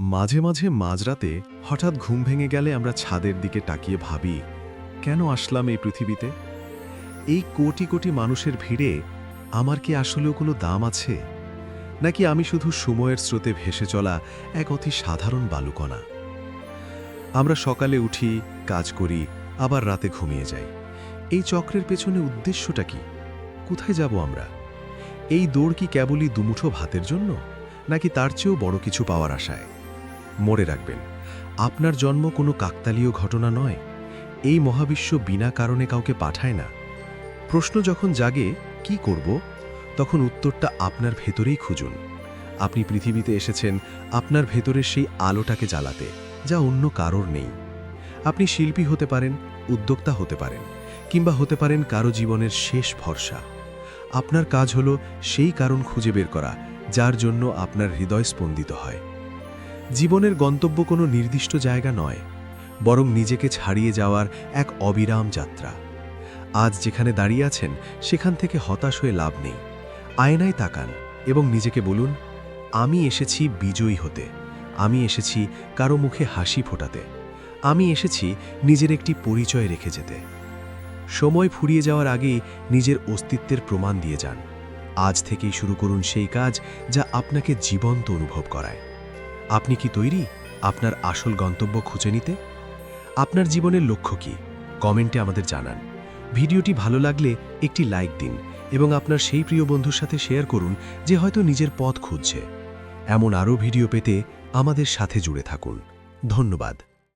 মাঝে মাঝে মাঝরাতে হঠাৎ ঘুম ভেঙে গেলে আমরা ছাদের দিকে তাকিয়ে ভাবি, কেন আসলাম এই পৃথিবীতে? এই কোটি কোটি মানুষের ভিড়ে আমার কি আসলেও কোনো দাম আছে, নাকি আমি শুধু সময়ের স্রোতে ভেসে চলা এক অতি সাধারণ বালুকণা? আমরা সকালে উঠি, কাজ করি, আবার রাতে ঘুমিয়ে যাই। এই চক্রের পেছনে উদ্দেশ্যটা কি? কোথায় যাব আমরা? এই দৌড় কি কেবলই দুমুঠো ভাতের জন্য, নাকি তার চেয়েও বড় কিছু পাওয়ার আশায়? মনে রাখবেন, আপনার জন্ম কোনো কাকতালীয় ঘটনা নয়। এই মহাবিশ্ব বিনা কারণে কাউকে পাঠায় না। প্রশ্ন যখন জাগে কি করব, তখন উত্তরটা আপনার ভেতরেই খুঁজুন। আপনি পৃথিবীতে এসেছেন আপনার ভেতরের সেই আলোটাকে জ্বালাতে, যা অন্য কারোর নেই। আপনি শিল্পী হতে পারেন, উদ্যোক্তা হতে পারেন, কিংবা হতে পারেন কারো জীবনের শেষ ভরসা। আপনার কাজ হলো সেই কারণ খুঁজে বের করা, যার জন্য আপনার হৃদয় স্পন্দিত হয়। জীবনের গন্তব্য কোনো নির্দিষ্ট জায়গা নয়, বরং নিজেকে ছাড়িয়ে যাওয়ার এক অবিরাম যাত্রা। আজ যেখানে দাঁড়িয়ে আছেন, সেখান থেকে হতাশ হয়ে লাভ নেই। আয়নায় তাকান এবং নিজেকে বলুন, আমি এসেছি বিজয়ী হতে। আমি এসেছি কারো মুখে হাসি ফোটাতে। আমি এসেছি নিজের একটি পরিচয় রেখে যেতে। সময় ফুরিয়ে যাওয়ার আগেই নিজের অস্তিত্বের প্রমাণ দিয়ে যান। আজ থেকেই শুরু করুন সেই কাজ যা আপনাকে জীবন্ত অনুভব করায়। আপনি কি তৈরি আপনার আসল গন্তব্য খুঁজে নিতে? আপনার জীবনের লক্ষ্য কি? কমেন্টে আমাদের জানান। ভিডিওটি ভালো লাগলে একটি লাইক দিন এবং আপনার সেই প্রিয় বন্ধুর সাথে শেয়ার করুন যে হয়তো নিজের পথ খুঁজছে। এমন আরও ভিডিও পেতে আমাদের সাথে জুড়ে থাকুন। ধন্যবাদ।